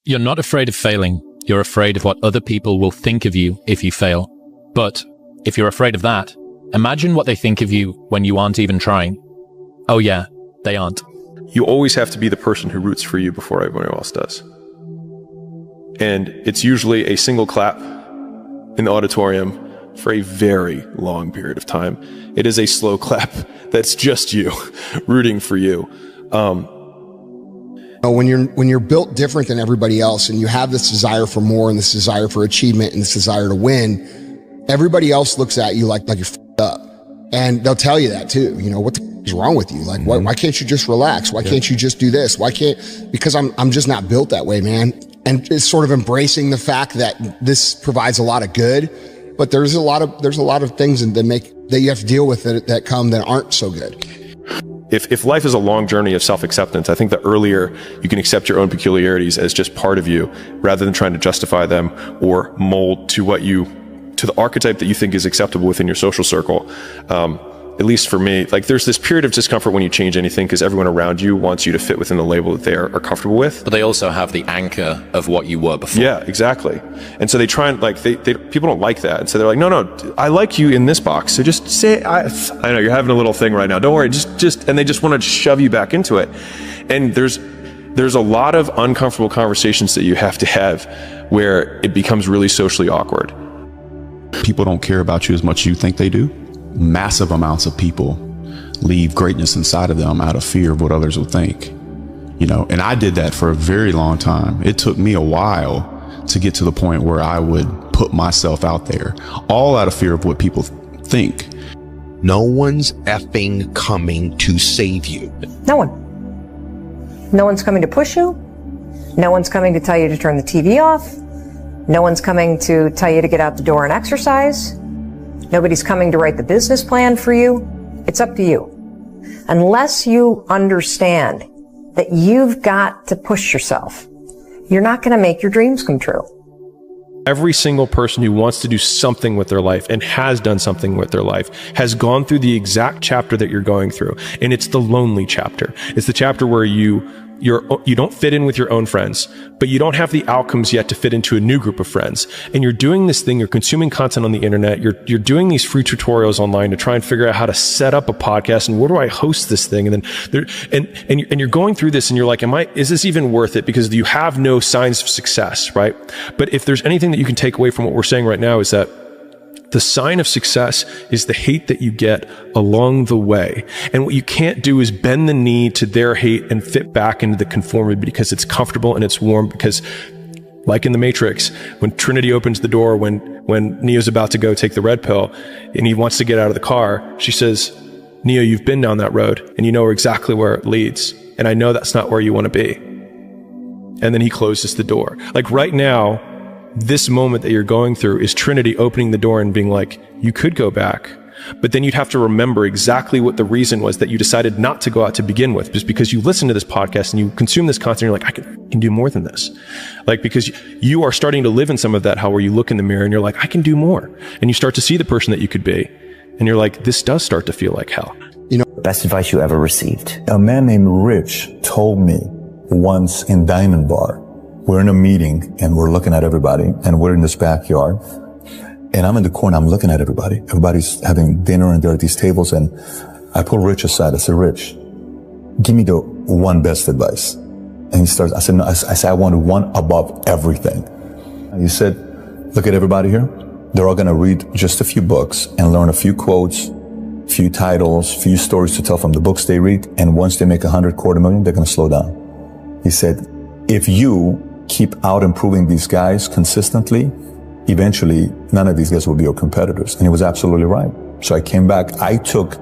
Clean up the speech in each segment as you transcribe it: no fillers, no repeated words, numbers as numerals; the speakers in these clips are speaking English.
You're not afraid of failing. You're afraid of what other people will think of you if you fail. But if you're afraid of that, imagine what they think of you when you aren't even trying. Oh yeah, they aren't. You always have to be the person who roots for you before everyone else does. And it's usually a single clap in the auditorium for a very long period of time. It is a slow clap that's just you rooting for you. When you're built different than everybody else and you have this desire for more and this desire for achievement and this desire to win, everybody else looks at you like you're f***ed up. And they'll tell you that too. You know, what the f*** is wrong with you? Like, why can't you just relax? Why can't you just do this? Because I'm just not built that way, man. And it's sort of embracing the fact that this provides a lot of good, but there's a lot of things that you have to deal with that aren't so good. If life is a long journey of self-acceptance, I think the earlier you can accept your own peculiarities as just part of you, rather than trying to justify them or mold to the archetype that you think is acceptable within your social circle. At least for me, like there's this period of discomfort when you change anything because everyone around you wants you to fit within the label that they are comfortable with. But they also have the anchor of what you were before. Yeah, exactly. And so they try and people don't like that. And so they're like, no, I like you in this box. So just say, I know you're having a little thing right now. Don't worry. And they just want to shove you back into it. And there's a lot of uncomfortable conversations that you have to have where it becomes really socially awkward. People don't care about you as much as you think they do. Massive amounts of people leave greatness inside of them out of fear of what others will think, and I did that for a very long time. It took me a while to get to the point where I would put myself out there, all out of fear of what people think. No one's effing coming to save you. No one. No one's coming to push you. No one's coming to tell you to turn the TV off. No one's coming to tell you to get out the door and exercise. Nobody's coming to write the business plan for you. It's up to you. Unless you understand that you've got to push yourself, you're not going to make your dreams come true. Every single person who wants to do something with their life and has done something with their life has gone through the exact chapter that you're going through. And it's the lonely chapter. It's the chapter where you don't fit in with your own friends, but you don't have the outcomes yet to fit into a new group of friends. And you're doing this thing, you're consuming content on the internet, you're doing these free tutorials online to try and figure out how to set up a podcast and where do I host this thing? And then you're going through this and you're like, is this even worth it? Because you have no signs of success, right? But if there's anything that you can take away from what we're saying right now is that the sign of success is the hate that you get along the way. And what you can't do is bend the knee to their hate and fit back into the conformity because it's comfortable and it's warm. Because like in the Matrix, when Trinity opens the door, when Neo's about to go take the red pill and he wants to get out of the car, she says, Neo, you've been down that road and you know exactly where it leads. And I know that's not where you want to be. And then he closes the door. Like right now, this moment that you're going through is Trinity opening the door and being like, you could go back, but then you'd have to remember exactly what the reason was that you decided not to go out to begin with, just because you listen to this podcast and you consume this content, you're like, I can do more than this. Like, because you are starting to live in some of that hell where you look in the mirror and you're like, I can do more. And you start to see the person that you could be. And you're like, this does start to feel like hell. Best advice you ever received? A man named Rich told me once in Diamond Bar, we're in a meeting and we're looking at everybody and we're in this backyard and I'm in the corner, I'm looking at everybody. Everybody's having dinner and there are these tables and I pull Rich aside. I said, Rich, give me the one best advice. And he starts, I said, no, I said, I want one above everything. And he said, look at everybody here. They're all going to read just a few books and learn a few quotes, few titles, few stories to tell from the books they read. And once they make 100, $250,000, they're going to slow down. He said, if you keep out improving these guys consistently, eventually none of these guys will be your competitors. And he was absolutely right. So I came back. I took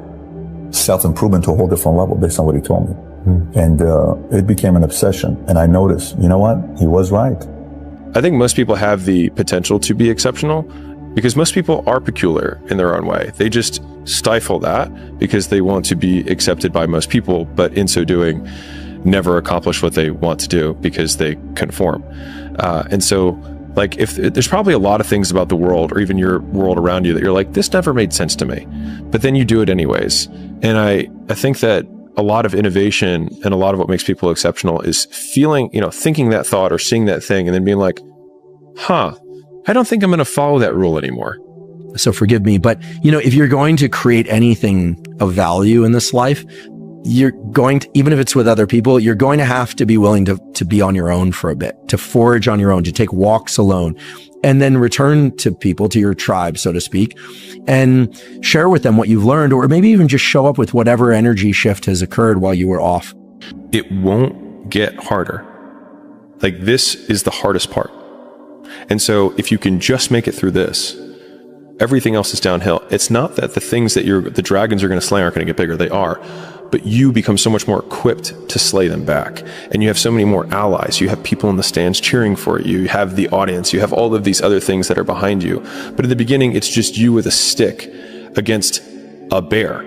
self-improvement to a whole different level based on what he told me. And it became an obsession. And I noticed, you know what? He was right. I think most people have the potential to be exceptional because most people are peculiar in their own way. They just stifle that because they want to be accepted by most people, but in so doing, never accomplish what they want to do because they conform. And so like if there's probably a lot of things about the world or even your world around you that you're like, this never made sense to me, but then you do it anyways. And I think that a lot of innovation and a lot of what makes people exceptional is feeling, thinking that thought or seeing that thing and then being like, I don't think I'm going to follow that rule anymore. So forgive me, but if you're going to create anything of value in this life, you're going to, even if it's with other people, you're going to have to be willing to be on your own for a bit, to forage on your own, to take walks alone, and then return to people, to your tribe, so to speak, and share with them what you've learned, or maybe even just show up with whatever energy shift has occurred while you were off. It won't get harder. Like, this is the hardest part. And so if you can just make it through this, everything else is downhill. It's not that the things that the dragons are going to slay aren't going to get bigger. They are. But you become so much more equipped to slay them back. And you have so many more allies. You have people in the stands cheering for you. You have the audience. You have all of these other things that are behind you. But in the beginning, it's just you with a stick against a bear.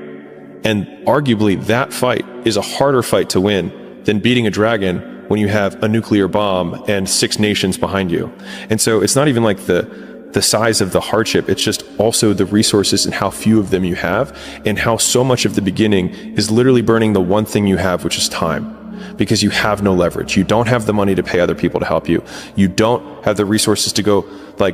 And arguably, that fight is a harder fight to win than beating a dragon when you have a nuclear bomb and 6 nations behind you. And so it's not even like the size of the hardship, it's just also the resources and how few of them you have, and how so much of the beginning is literally burning the one thing you have, which is time, because you have no leverage. You don't have the money to pay other people to help you. You don't have the resources to go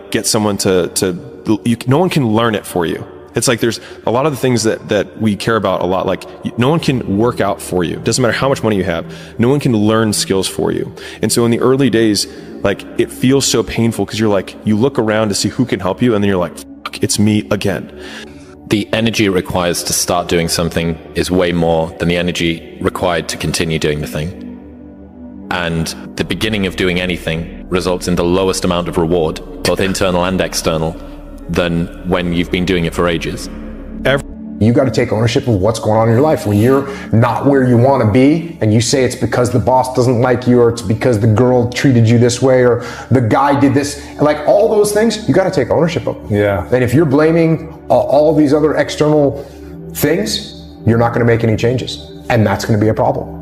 get someone no one can learn it for you. It's like there's a lot of the things that we care about a lot. Like, no one can work out for you. Doesn't matter how much money you have. No one can learn skills for you. And so in the early days, it feels so painful because you look around to see who can help you, and then you're like, fuck, it's me again. The energy it requires to start doing something is way more than the energy required to continue doing the thing. And the beginning of doing anything results in the lowest amount of reward, both internal and external, than when you've been doing it for ages. You got to take ownership of what's going on in your life. When you're not where you want to be and you say it's because the boss doesn't like you, or it's because the girl treated you this way, or the guy did this, all those things, you got to take ownership of them. Yeah. And if you're blaming all these other external things, you're not going to make any changes. And that's going to be a problem.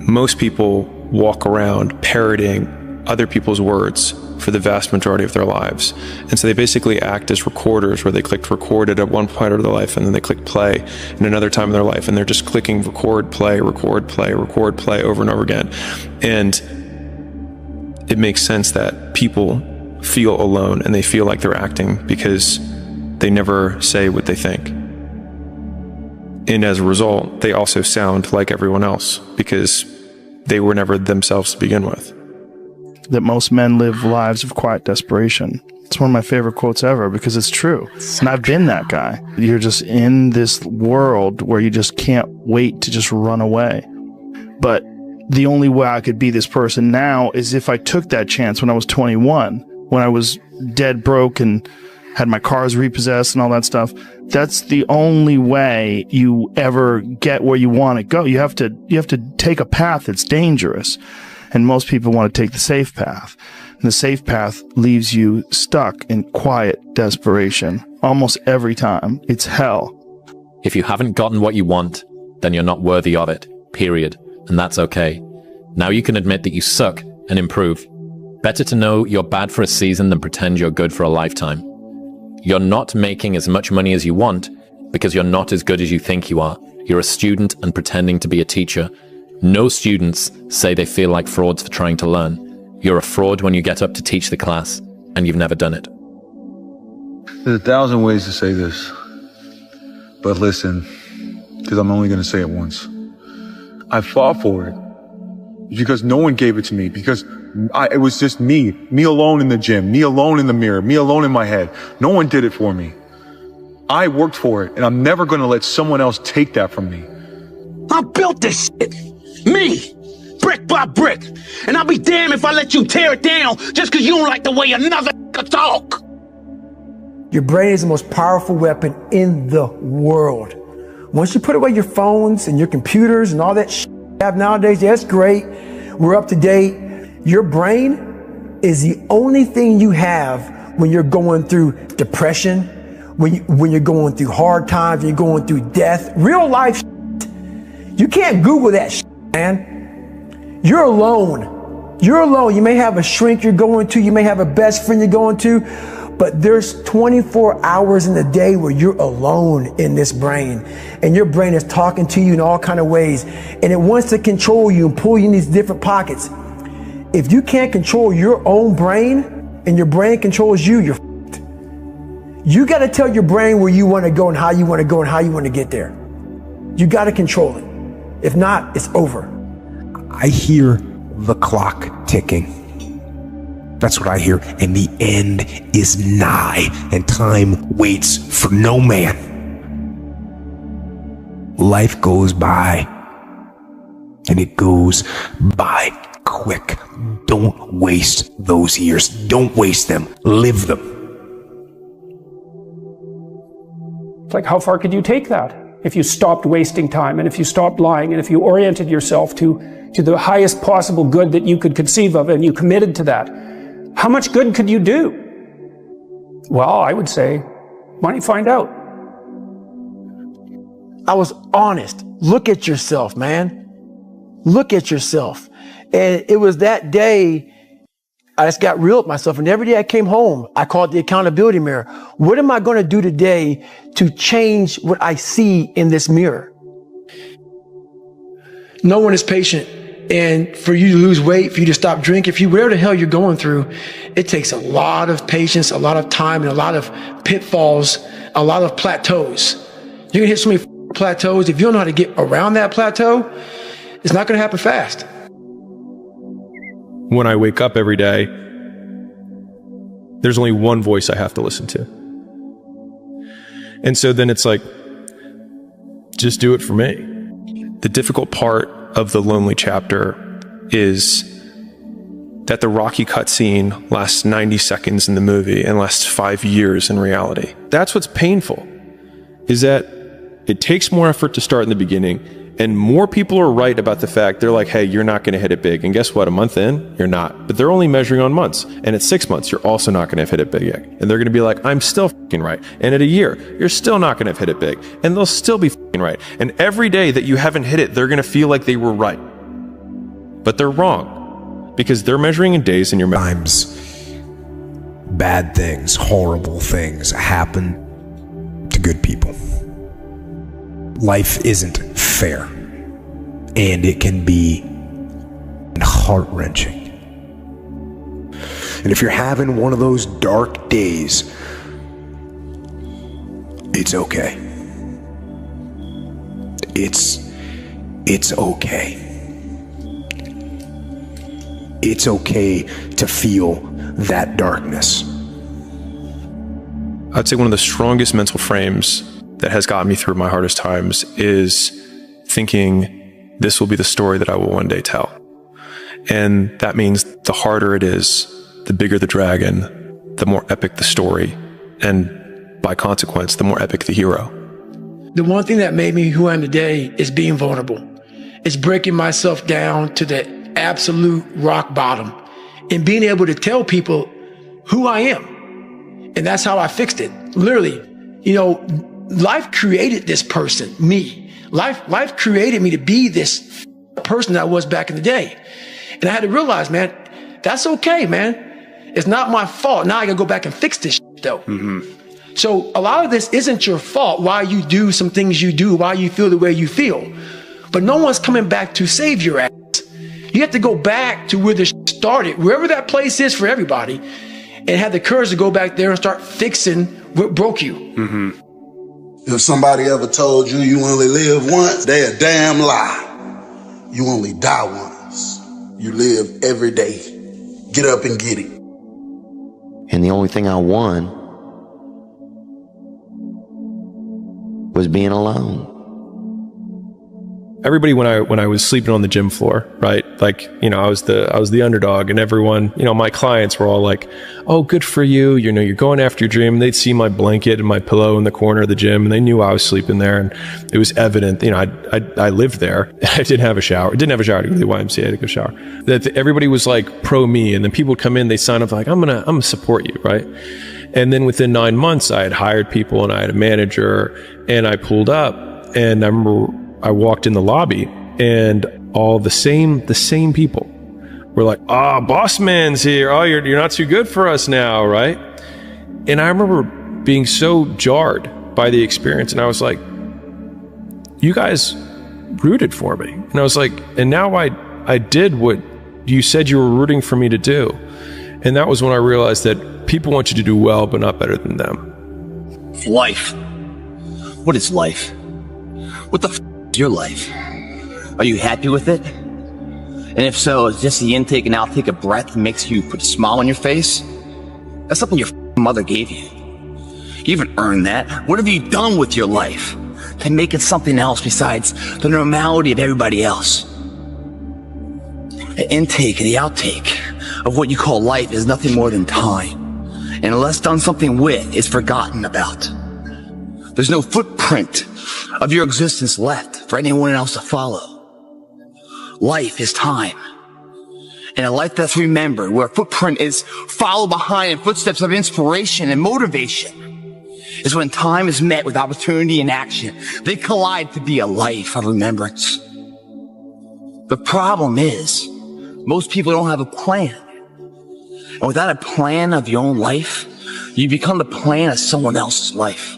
Most people walk around parroting other people's words for the vast majority of their lives. And so they basically act as recorders, where they clicked record at one point of their life, and then they click play in another time in their life, and they're just clicking record, play, record, play, record, play over and over again. And it makes sense that people feel alone and they feel like they're acting because they never say what they think. And as a result, they also sound like everyone else because they were never themselves to begin with. That most men live lives of quiet desperation. It's one of my favorite quotes ever because it's true. And I've been that guy. You're just in this world where you just can't wait to just run away. But the only way I could be this person now is if I took that chance when I was 21, when I was dead broke and had my cars repossessed and all that stuff. That's the only way you ever get where you want to go. You have to take a path that's dangerous. And most people want to take the safe path. And the safe path leaves you stuck in quiet desperation almost every time. It's hell. If you haven't gotten what you want, then you're not worthy of it, period. And that's okay. Now you can admit that you suck and improve. Better to know you're bad for a season than pretend you're good for a lifetime. You're not making as much money as you want because you're not as good as you think you are. You're a student and pretending to be a teacher. No students say they feel like frauds for trying to learn. You're a fraud when you get up to teach the class, and you've never done it. There's 1,000 ways to say this, but listen, because I'm only going to say it once. I fought for it because no one gave it to me, because it was just me alone in the gym, me alone in the mirror, me alone in my head. No one did it for me. I worked for it, and I'm never going to let someone else take that from me. I built this shit. Me, brick by brick. And I'll be damned if I let you tear it down just because you don't like the way another talk. Your brain is the most powerful weapon in the world. Once you put away your phones and your computers and all that shit you have nowadays, that's great. We're up to date. Your brain is the only thing you have when you're going through depression, when you're going through hard times, when you're going through death, real life shit. You can't Google that shit, man. You're alone. You're alone. You may have a shrink you're going to, you may have a best friend you're going to, But there's 24 hours in the day where you're alone in this brain, and your brain is talking to you in all kind of ways, and it wants to control you and pull you in these different pockets. If you can't control your own brain and your brain controls you, you're f***ed. You got to tell your brain where you want to go and how you want to go and how you want to get there. You got to control it. If not, it's over. I hear the clock ticking. That's what I hear. And the end is nigh, and time waits for no man. Life goes by, and it goes by quick. Don't waste those years. Don't waste them. Live them. It's like, how far could you take that? If you stopped wasting time, and if you stopped lying, and if you oriented yourself to the highest possible good that you could conceive of, and you committed to that, how much good could you do? Well, I would say, why don't you find out? I was honest. Look at yourself, man. Look at yourself. And it was that day I just got real with myself. And every day I came home, I called the accountability mirror. What am I going to do today to change what I see in this mirror? No one is patient. And for you to lose weight, for you to stop drinking, whatever the hell you're going through, it takes a lot of patience, a lot of time, and a lot of pitfalls, a lot of plateaus. You're going to hit so many plateaus. If you don't know how to get around that plateau, it's not going to happen fast. When I wake up every day, there's only one voice I have to listen to. And so then it's like, just do it for me. The difficult part of the lonely chapter is that the Rocky cutscene lasts 90 seconds in the movie and lasts 5 years in reality. That's what's painful, is that it takes more effort to start in the beginning, and more people are right about the fact, they're like, hey, you're not going to hit it big. And guess what? A month in, you're not. But they're only measuring on months. And at 6 months, you're also not going to have hit it big yet. And they're going to be like, I'm still f***ing right. And at a year, you're still not going to have hit it big. And they'll still be f***ing right. And every day that you haven't hit it, they're going to feel like they were right. But they're wrong. Because they're measuring in days and you're times bad things, horrible things happen to good people. Life isn't fair, and it can be heart-wrenching. And if you're having one of those dark days, it's okay. It's okay. It's okay to feel that darkness. I'd say one of the strongest mental frames that has gotten me through my hardest times is thinking this will be the story that I will one day tell. And that means the harder it is, the bigger the dragon, the more epic the story, and by consequence, the more epic the hero. The one thing that made me who I am today is being vulnerable. It's breaking myself down to the absolute rock bottom and being able to tell people who I am. And that's how I fixed it. Literally, life created this person, me. Life created me to be this person that I was back in the day. And I had to realize, man, that's okay, man. It's not my fault. Now I gotta go back and fix this shit, though. Mm-hmm. So a lot of this isn't your fault, why you do some things you do, why you feel the way you feel. But no one's coming back to save your ass. You have to go back to where this started, wherever that place is for everybody, and have the courage to go back there and start fixing what broke you. Mm-hmm. If somebody ever told you you only live once, they a damn lie. You only die once. You live every day. Get up and get it. And the only thing I won was being alone. Everybody, when I was sleeping on the gym floor, right? Like, I was the underdog, and everyone, my clients were all like, oh, good for you. You're going after your dream. And they'd see my blanket and my pillow in the corner of the gym, and they knew I was sleeping there. And it was evident, I lived there. I didn't have a shower. I didn't have a shower to go to the YMCA. I had to go shower. That everybody was like pro me. And then people would come in, they sign up like, I'm going to support you. Right. And then within 9 months, I had hired people and I had a manager, and I pulled up, and I remember I walked in the lobby, and all the same people were like, boss man's here. Oh, you're not too good for us now, right? And I remember being so jarred by the experience. And I was like, you guys rooted for me. And I was like, and now I did what you said you were rooting for me to do. And that was when I realized that people want you to do well, but not better than them. Life. What is life? What the f is your life? Are you happy with it? And if so, is just the intake and outtake of breath makes you put a smile on your face? That's something your mother gave you. You haven't earned that. What have you done with your life to make it something else besides the normality of everybody else? The intake and the outtake of what you call life is nothing more than time. And unless done something with, it's forgotten about. There's no footprint of your existence left for anyone else to follow. Life is time. And a life that's remembered, where a footprint is followed behind in footsteps of inspiration and motivation, is when time is met with opportunity and action. They collide to be a life of remembrance. The problem is, most people don't have a plan. And without a plan of your own life, you become the plan of someone else's life.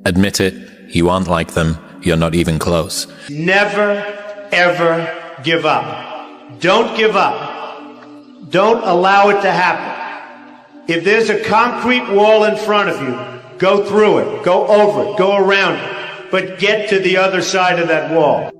Admit it, you aren't like them, you're not even close. Never, ever give up. Don't give up. Don't allow it to happen. If there's a concrete wall in front of you, go through it, go over it, go around it, but get to the other side of that wall.